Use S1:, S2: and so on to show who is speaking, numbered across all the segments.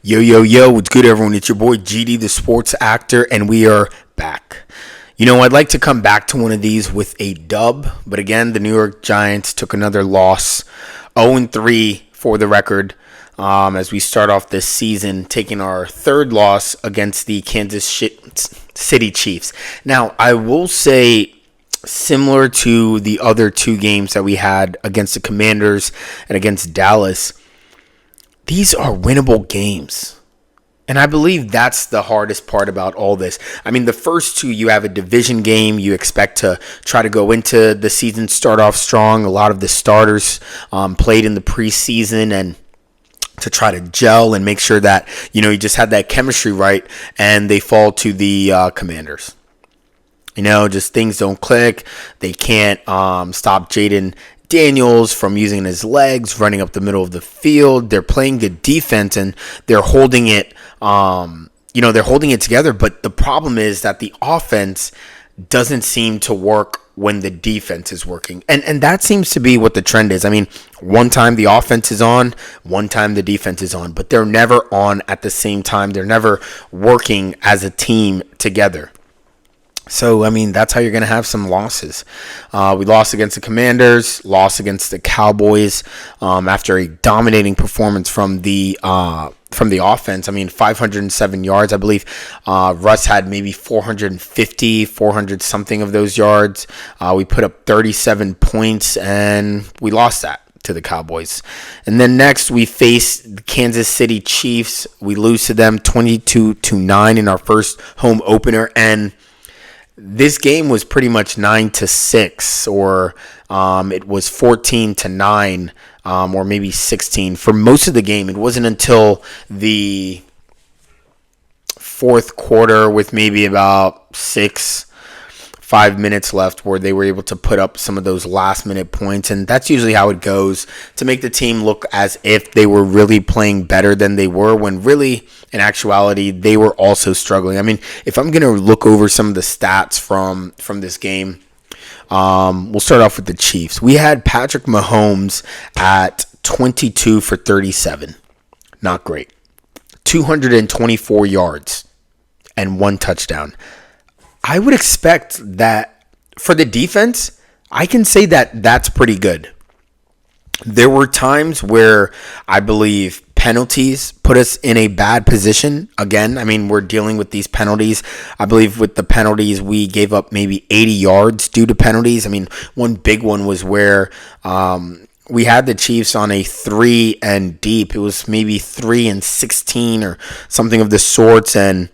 S1: Yo, yo, yo, what's good, everyone? It's your boy GD, the sports actor, and we are back. I'd like to come back to one of these with a dub, but again, the New York Giants took another loss, 0-3 for the record, as we start off this season, taking our third loss against the Kansas City Chiefs. Now, I will say, similar to the other two games that we had against the Commanders and against Dallas, these are winnable games. And I believe that's the hardest part about all this. I mean, the first two, you have a division game. You expect to try to go into the season, start off strong. A lot of the starters played in the preseason and to try to gel and make sure that, you just had that chemistry right, and they fall to the Commanders. Just things don't click. They can't stop Jaden Daniels from using his legs, running up the middle of the field. They're playing good defense and they're holding it, they're holding it together. But the problem is that the offense doesn't seem to work when the defense is working. And that seems to be what the trend is. I mean, one time the offense is on, one time the defense is on, but they're never on at the same time. They're never working as a team together. So, I mean, that's how you're going to have some losses. We lost against the Commanders, lost against the Cowboys after a dominating performance from the offense. I mean, 507 yards. I believe Russ had maybe 400 something of those yards. We put up 37 points, and we lost that to the Cowboys. And then next, we face the Kansas City Chiefs. We lose to them 22-9 in our first home opener, and this game was pretty much 9-6, or it was 14-9, or maybe 16 for most of the game. It wasn't until the fourth quarter, with maybe about 5 minutes left, where they were able to put up some of those last minute points. And that's usually how it goes, to make the team look as if they were really playing better than they were, when really, in actuality, they were also struggling. I mean, if I'm going to look over some of the stats from this game, we'll start off with the Chiefs. We had Patrick Mahomes at 22 for 37. Not great. 224 yards and 1 touchdown. I would expect that for the defense, I can say that that's pretty good. There were times where I believe penalties put us in a bad position. Again, I mean, we're dealing with these penalties. I believe with the penalties, we gave up maybe 80 yards due to penalties. I mean, one big one was where we had the Chiefs on a 3 and deep. It was maybe 3 and 16 or something of the sorts, and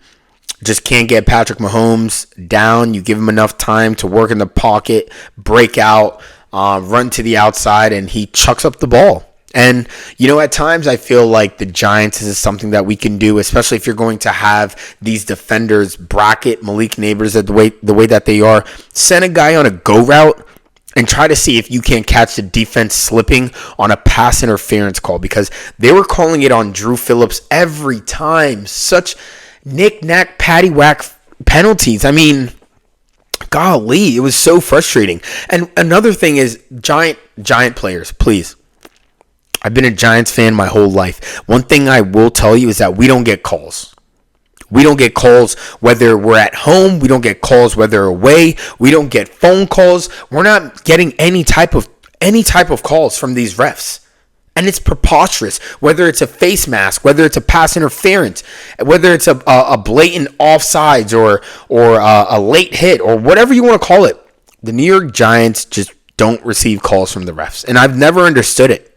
S1: just can't get Patrick Mahomes down. You give him enough time to work in the pocket, break out, run to the outside, and he chucks up the ball. And, at times I feel like the Giants is something that we can do, especially if you're going to have these defenders bracket Malik Neighbors the way that they are. Send a guy on a go route and try to see if you can catch the defense slipping on a pass interference call, because they were calling it on Drew Phillips every time. Such knick-knack, paddywhack penalties. I mean, golly, it was so frustrating. And another thing is Giant players, please. I've been a Giants fan my whole life. One thing I will tell you is that we don't get calls. We don't get calls whether we're at home. We don't get calls whether away. We don't get phone calls. We're not getting any type of calls from these refs. And it's preposterous, whether it's a face mask, whether it's a pass interference, whether it's a blatant offsides or a late hit, or whatever you want to call it. The New York Giants just don't receive calls from the refs. And I've never understood it.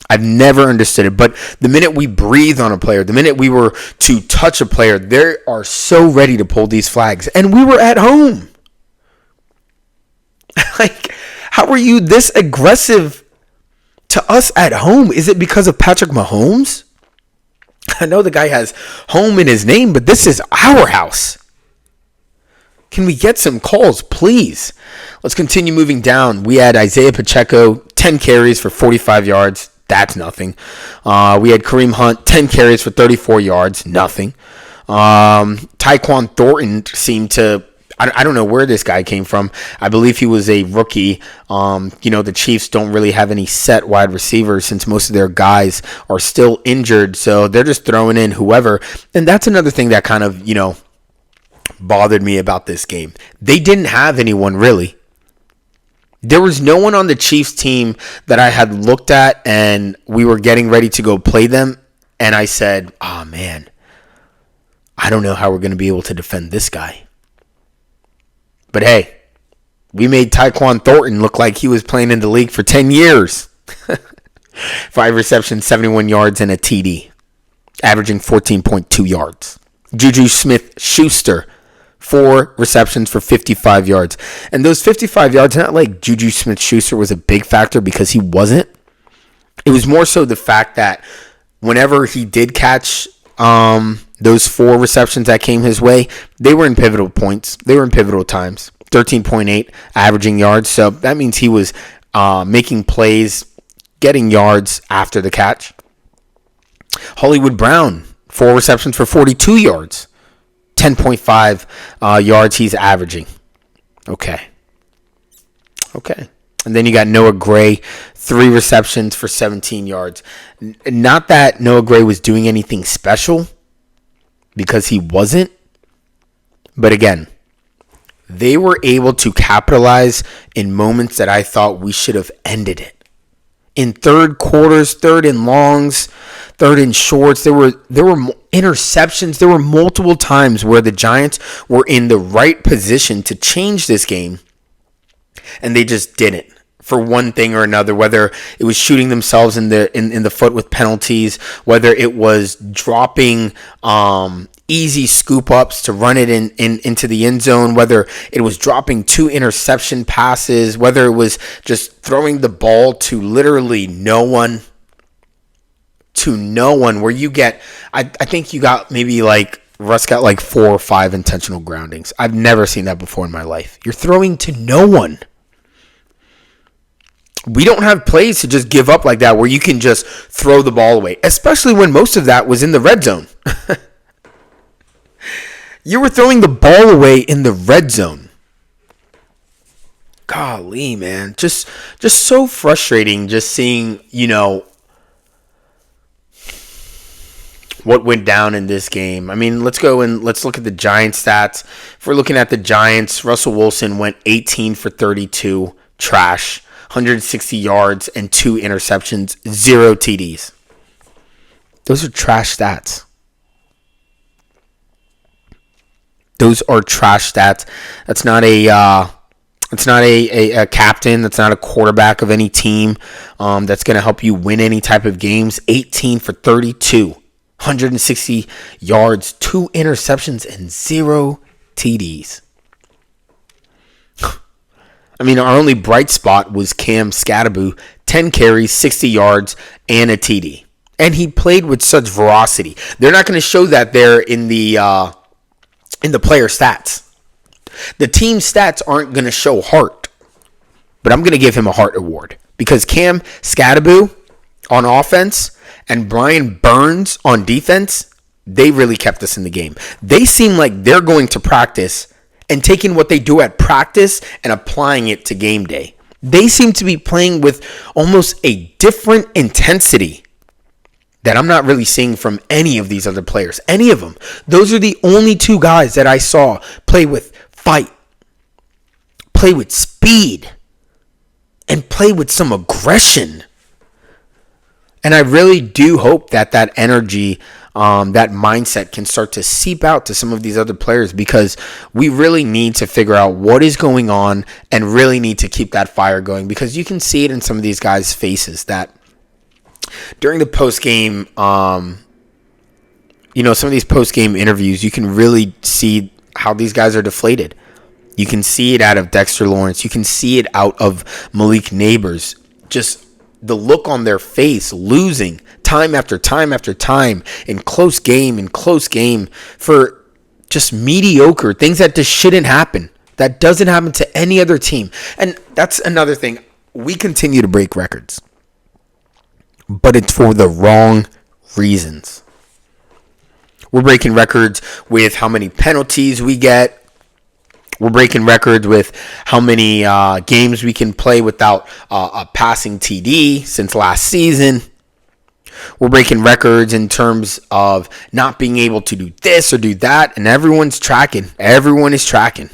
S1: But the minute we breathe on a player, the minute we were to touch a player, they are so ready to pull these flags. And we were at home. Like, how are you this aggressive to us at home? Is it because of Patrick Mahomes? I know the guy has home in his name, but this is our house. Can we get some calls, please? Let's continue moving down. We had Isaiah Pacheco, 10 carries for 45 yards. That's nothing. We had Kareem Hunt, 10 carries for 34 yards. Nothing. Tyquan Thornton seemed to I don't know where this guy came from. I believe he was a rookie. The Chiefs don't really have any set wide receivers since most of their guys are still injured. So they're just throwing in whoever. And that's another thing that kind of, bothered me about this game. They didn't have anyone really. There was no one on the Chiefs team that I had looked at and we were getting ready to go play them. And I said, oh man, I don't know how we're going to be able to defend this guy. But hey, we made Tyquan Thornton look like he was playing in the league for 10 years. 5 receptions, 71 yards, and a TD, averaging 14.2 yards. Juju Smith-Schuster, 4 receptions for 55 yards. And those 55 yards, not like Juju Smith-Schuster was a big factor because he wasn't. It was more so the fact that whenever he did catch those 4 receptions that came his way, they were in pivotal points. They were in pivotal times. 13.8 averaging yards. So that means he was making plays, getting yards after the catch. Hollywood Brown, 4 receptions for 42 yards. 10.5 yards he's averaging. Okay. And then you got Noah Gray, 3 receptions for 17 yards. Not that Noah Gray was doing anything special, because he wasn't. But again, they were able to capitalize in moments that I thought we should have ended it. In third quarters, third and longs, third and shorts, there were interceptions. There were multiple times where the Giants were in the right position to change this game, and they just didn't, for one thing or another. Whether it was shooting themselves in the foot with penalties, whether it was dropping easy scoop ups to run it into the end zone, whether it was dropping 2 interception passes, whether it was just throwing the ball to literally no one, where you get, I think you got maybe like, Russ got like 4 or 5 intentional groundings. I've never seen that before in my life. You're throwing to no one. We don't have plays to just give up like that where you can just throw the ball away, especially when most of that was in the red zone. You were throwing the ball away in the red zone. Golly, man. Just so frustrating just seeing, what went down in this game. I mean, let's go and let's look at the Giants stats. If we're looking at the Giants, Russell Wilson went 18 for 32, trash, 160 yards and 2 interceptions, 0 TDs. Those are trash stats. Those are trash stats. That's not a captain. That's not a quarterback of any team that's going to help you win any type of games. 18 for 32, 160 yards, 2 interceptions, and 0 TDs. I mean, our only bright spot was Cam Scatterbo, 10 carries, 60 yards, and a TD. And he played with such ferocity. They're not going to show that there in the player stats. The team stats aren't going to show heart. But I'm going to give him a heart award. Because Cam Scatterbo on offense and Brian Burns on defense, they really kept us in the game. They seem like they're going to practice and taking what they do at practice and applying it to game day. They seem to be playing with almost a different intensity that I'm not really seeing from any of these other players. Any of them. Those are the only 2 guys that I saw play with fight, play with speed, and play with some aggression. And I really do hope that energy, that mindset can start to seep out to some of these other players, because we really need to figure out what is going on and really need to keep that fire going, because you can see it in some of these guys' faces that during the post-game, some of these post-game interviews, you can really see how these guys are deflated. You can see it out of Dexter Lawrence. You can see it out of Malik Neighbors. Just the look on their face, losing time after time after time in close game for just mediocre things that just shouldn't happen. That doesn't happen to any other team. And that's another thing. We continue to break records, but it's for the wrong reasons. We're breaking records with how many penalties we get. We're breaking records with how many games we can play without a passing TD since last season. We're breaking records in terms of not being able to do this or do that, and everyone's tracking. Everyone is tracking.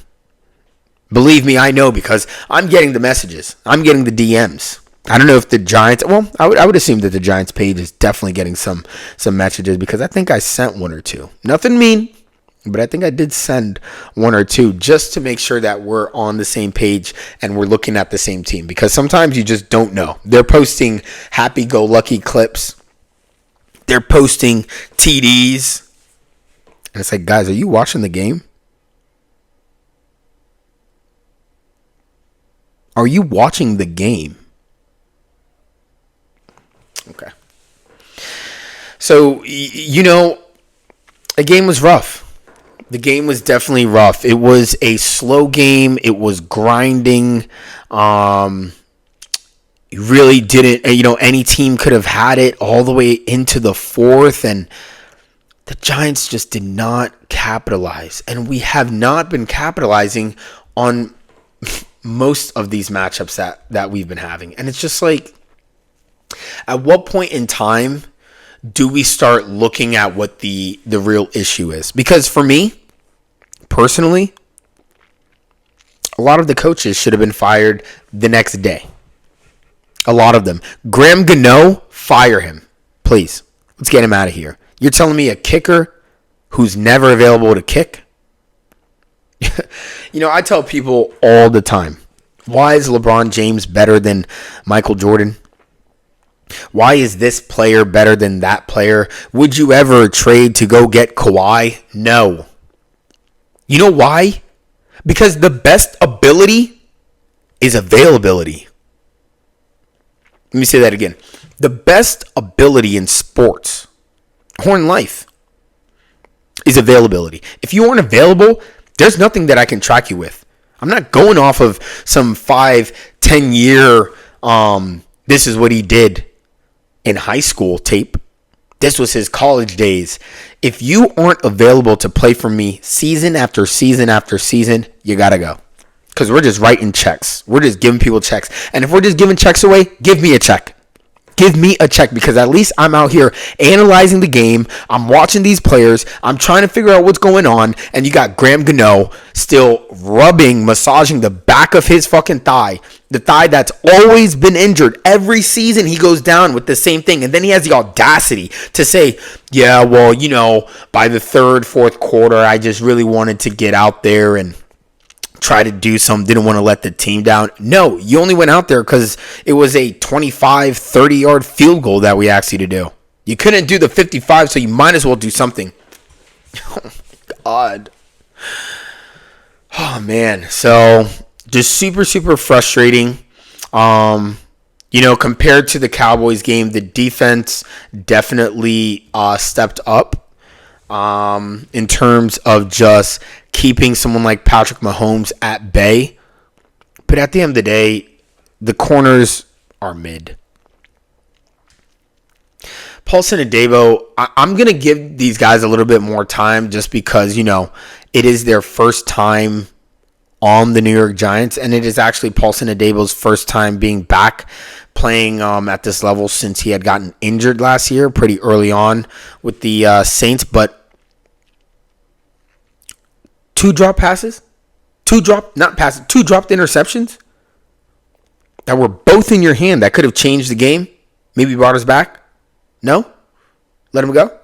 S1: Believe me, I know, because I'm getting the messages. I'm getting the DMs. I don't know if the Giants, well, I would assume that the Giants page is definitely getting some messages, because I think I sent one or two. Nothing mean, but I think I did send one or two just to make sure that we're on the same page and we're looking at the same team, because sometimes you just don't know. They're posting happy-go-lucky clips. They're posting TDs. And it's like, guys, are you watching the game? Are you watching the game? Okay. So, the game was rough. The game was definitely rough. It was a slow game. It was grinding. You really didn't, any team could have had it all the way into the fourth, and the Giants just did not capitalize. And we have not been capitalizing on most of these matchups that we've been having. And it's just like, at what point in time do we start looking at what the real issue is? Because for me, personally, a lot of the coaches should have been fired the next day. A lot of them. Graham Gano, fire him. Please. Let's get him out of here. You're telling me a kicker who's never available to kick? I tell people all the time, why is LeBron James better than Michael Jordan? Why is this player better than that player? Would you ever trade to go get Kawhi? No. You know why? Because the best ability is availability. Let me say that again. The best ability in sports or in life is availability. If you aren't available, there's nothing that I can track you with. I'm not going off of some 5-10 year this is what he did in high school tape. This was his college days. If you aren't available to play for me season after season after season, you got to go. Because we're just writing checks. We're just giving people checks. And if we're just giving checks away, give me a check. Give me a check, because at least I'm out here analyzing the game. I'm watching these players. I'm trying to figure out what's going on. And you got Graham Gano still massaging the back of his fucking thigh. The thigh that's always been injured. Every season he goes down with the same thing. And then he has the audacity to say, yeah, well, by the third, fourth quarter, I just really wanted to get out there and try to do something, didn't want to let the team down. No, you only went out there because it was a 25, 30-yard field goal that we asked you to do. You couldn't do the 55, so you might as well do something. Oh, my God. Oh, man. So, just super, super frustrating. Compared to the Cowboys game, the defense definitely stepped up in terms of just keeping someone like Patrick Mahomes at bay. But at the end of the day, the corners are mid. Paulson and Debo, I'm going to give these guys a little bit more time just because, it is their first time on the New York Giants, and it is actually Paulson and Debo's first time being back playing at this level since he had gotten injured last year pretty early on with the Saints. But two dropped interceptions that were both in your hand that could have changed the game, maybe brought us back. No? Let him go?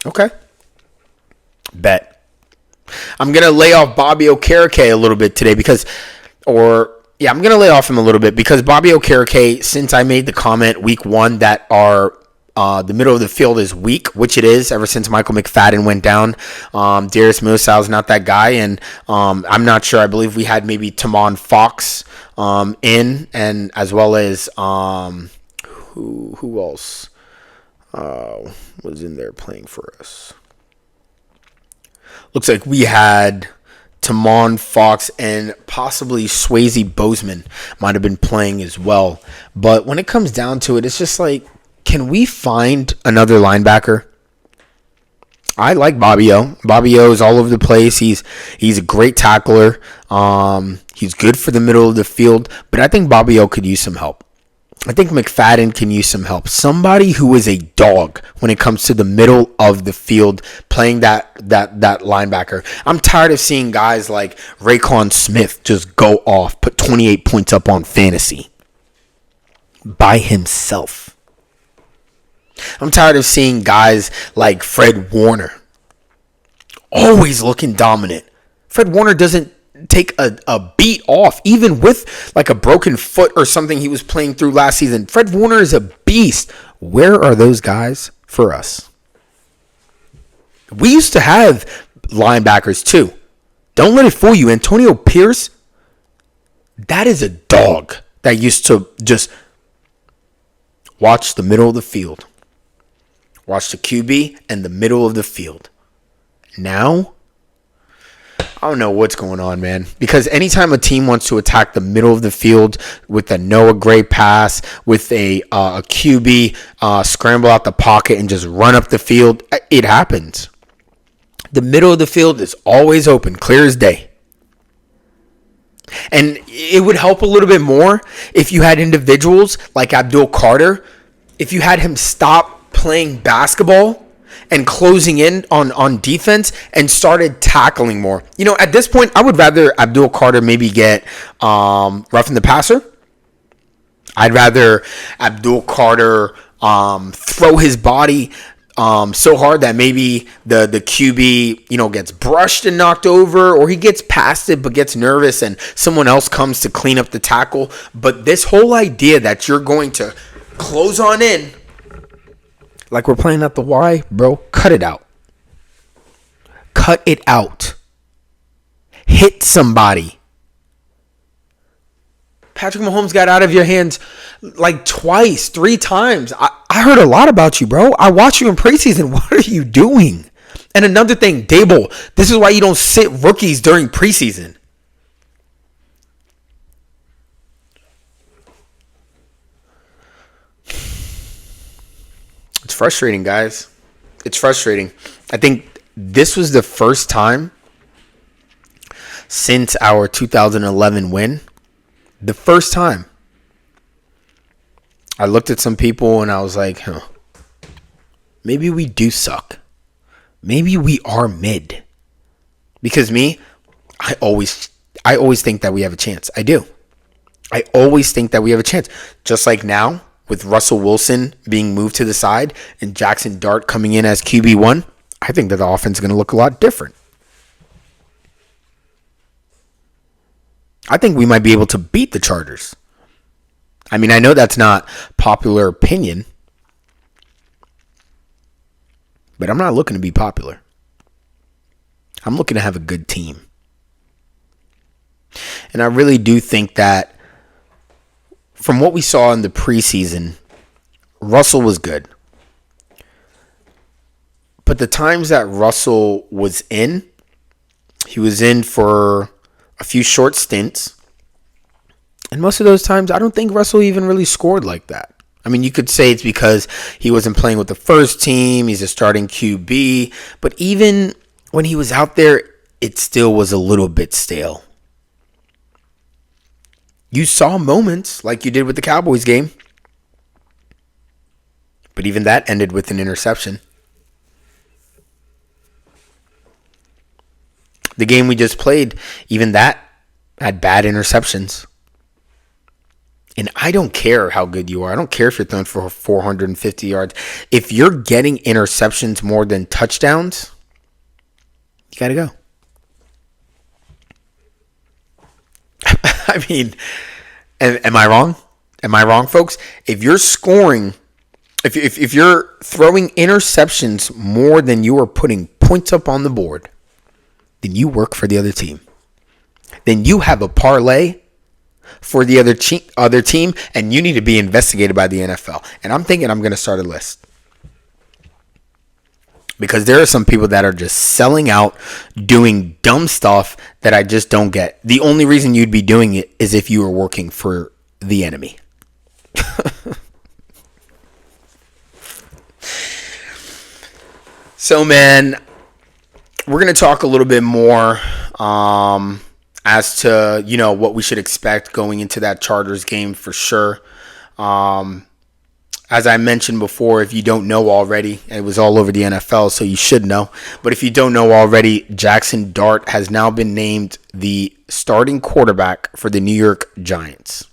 S1: Okay. Bet. I'm going to lay off Bobby Okereke a little bit today I'm going to lay off him a little bit because Bobby Okereke, since I made the comment week 1 that the middle of the field is weak, which it is ever since Michael McFadden went down. Darius Musa is not that guy, and I'm not sure. I believe we had maybe Tamon Fox in, and as well as who else was in there playing for us? Looks like we had Tamon Fox and possibly Swayze Bozeman might have been playing as well. But when it comes down to it, it's just like, can we find another linebacker? I like Bobby O. Bobby O is all over the place. He's a great tackler. He's good for the middle of the field, but I think Bobby O could use some help. I think McFadden can use some help. Somebody who is a dog when it comes to the middle of the field, playing that linebacker. I'm tired of seeing guys like Raekwon Smith just go off, put 28 points up on fantasy by himself. I'm tired of seeing guys like Fred Warner always looking dominant. Fred Warner doesn't take a beat off, even with like a broken foot or something he was playing through last season. Fred Warner is a beast. Where are those guys for us? We used to have linebackers too. Don't let it fool you. Antonio Pierce, that is a dog that used to just watch the middle of the field. Watch the QB and the middle of the field. Now, I don't know what's going on, man. Because anytime a team wants to attack the middle of the field with a Noah Gray pass, with a QB scramble out the pocket and just run up the field, it happens. The middle of the field is always open, clear as day. And it would help a little bit more if you had individuals like Abdul Carter, if you had him stop playing basketball and closing in on defense and started tackling more. You know, at this point, I would rather Abdul Carter maybe get roughing the passer. I'd rather Abdul Carter throw his body so hard that maybe the QB, gets brushed and knocked over, or he gets past it but gets nervous and someone else comes to clean up the tackle. But this whole idea that you're going to close on in, like we're playing at the Y, bro, cut it out. Cut it out. Hit somebody. Patrick Mahomes got out of your hands like twice, 3 times. I heard a lot about you, bro. I watched you in preseason. What are you doing? And another thing, Dable, this is why you don't sit rookies during preseason. It's frustrating, guys. It's frustrating. I think this was the first time since our 2011 win. The first time. I looked at some people and I was like, maybe we do suck. Maybe we are mid. Because I always think that we have a chance. I do. I always think that we have a chance. Just like now, with Russell Wilson being moved to the side and Jackson Dart coming in as QB1, I think that the offense is going to look a lot different. I think we might be able to beat the Chargers. I mean, I know that's not popular opinion, but I'm not looking to be popular. I'm looking to have a good team. And I really do think that from what we saw in the preseason, Russell was good. But the times that Russell was in, he was in for a few short stints. And most of those times, I don't think Russell even really scored like that. I mean, you could say it's because he wasn't playing with the first team. He's a starting QB. But even when he was out there, it still was a little bit stale. You saw moments like you did with the Cowboys game. But even that ended with an interception. The game we just played, even that had bad interceptions. And I don't care how good you are. I don't care if you're throwing for 450 yards. If you're getting interceptions more than touchdowns, you got to go. I mean, am I wrong? Am I wrong, folks? If you're scoring, if you're throwing interceptions more than you are putting points up on the board, then you work for the other team. Then you have a parlay for the other team, and you need to be investigated by the NFL. And I'm thinking I'm going to start a list. Because there are some people that are just selling out, doing dumb stuff that I just don't get. The only reason you'd be doing it is if you were working for the enemy. So, man, we're going to talk a little bit more as to, what we should expect going into that Chargers game for sure. As I mentioned before, if you don't know already, it was all over the NFL, so you should know. But if you don't know already, Jackson Dart has now been named the starting quarterback for the New York Giants.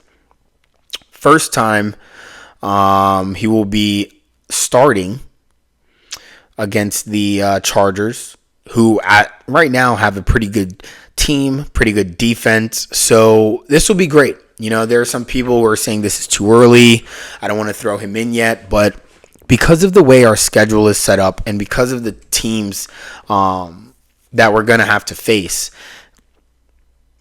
S1: First time he will be starting against the Chargers, who right now have a pretty good team, pretty good defense. So this will be great. There are some people who are saying this is too early. I don't want to throw him in yet. But because of the way our schedule is set up and because of the teams that we're going to have to face,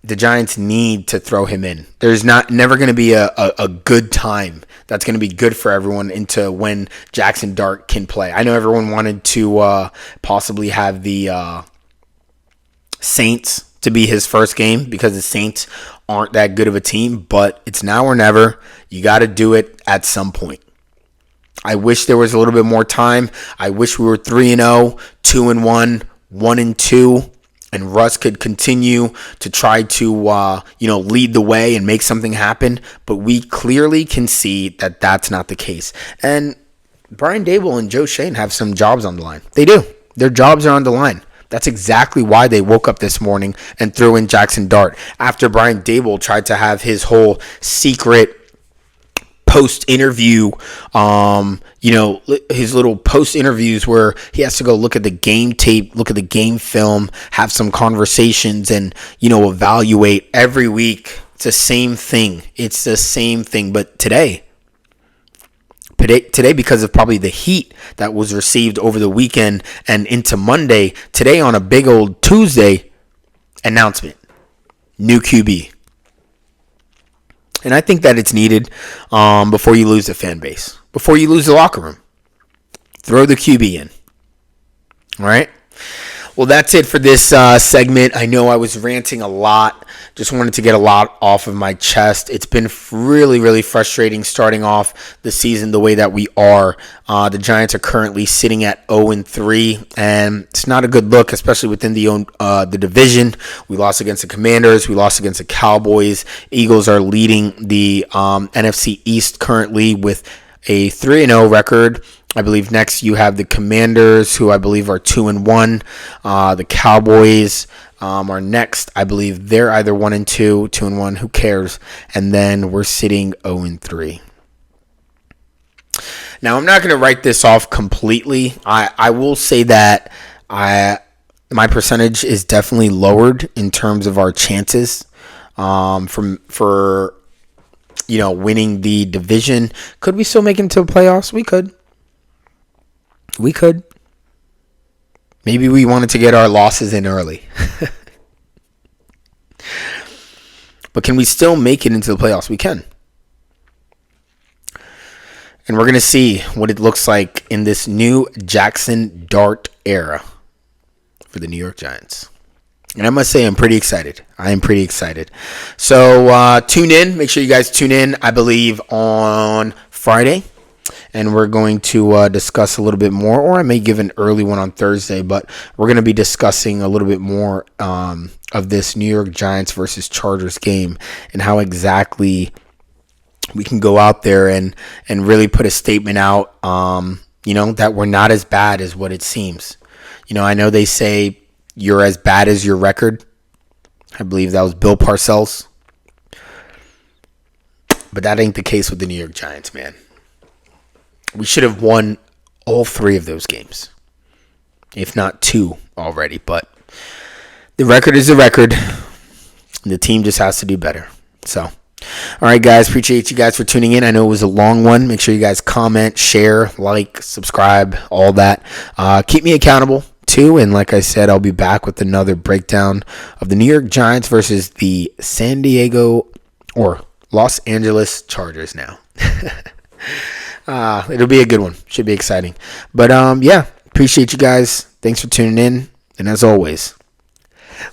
S1: the Giants need to throw him in. There's never going to be a good time that's going to be good for everyone into when Jackson Dart can play. I know everyone wanted to possibly have the Saints to be his first game because the Saints aren't that good of a team, but it's now or never. You got to do it at some point. I wish there was a little bit more time. I wish we were 3-0, 2-1, 1-2, and Russ could continue to try to lead the way and make something happen, but we clearly can see that that's not the case. And Brian Daboll and Joe Schoen have some jobs on the line. They do. Their jobs are on the line. That's exactly why they woke up this morning and threw in Jackson Dart after Brian Daboll tried to have his whole secret post-interview, his little post-interviews where he has to go look at the game tape, look at the game film, have some conversations, and, evaluate every week. It's the same thing. But today, because of probably the heat that was received over the weekend and into Monday, today on a big old Tuesday, announcement, new QB. And I think that it's needed before you lose the fan base, before you lose the locker room. Throw the QB in. All right? Well, that's it for this segment. I know I was ranting a lot. Just wanted to get a lot off of my chest. It's been really, really frustrating starting off the season the way that we are. The Giants are currently sitting at 0-3, and it's not a good look, especially within the division. We lost against the Commanders. We lost against the Cowboys. Eagles are leading the NFC East currently with a 3-0 record. I believe next you have the Commanders, who I believe are 2-1. The Cowboys are next. I believe they're either 1-2, 2-1. Who cares? And then we're sitting 0-3. Now, I'm not going to write this off completely. I will say that my percentage is definitely lowered in terms of our chances for winning the division. Could we still make it to the playoffs? We could. Maybe we wanted to get our losses in early. But can we still make it into the playoffs? We can. And we're going to see what it looks like in this new Jackson Dart era for the New York Giants. And I must say, I'm pretty excited. I am pretty excited. So tune in. Make sure you guys tune in, I believe, on Friday. And we're going to discuss a little bit more, or I may give an early one on Thursday, but we're going to be discussing a little bit more of this New York Giants versus Chargers game and how exactly we can go out there and really put a statement out, that we're not as bad as what it seems. I know they say you're as bad as your record. I believe that was Bill Parcells. But that ain't the case with the New York Giants, man. We should have won all three of those games, if not two already. But the record is the record. The team just has to do better. So, all right, guys. Appreciate you guys for tuning in. I know it was a long one. Make sure you guys comment, share, like, subscribe, all that. Keep me accountable, too. And like I said, I'll be back with another breakdown of the New York Giants versus the San Diego or Los Angeles Chargers now. It'll be a good one. Should be exciting. But, appreciate you guys. Thanks for tuning in. And as always,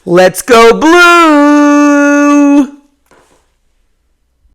S1: let's go Blues!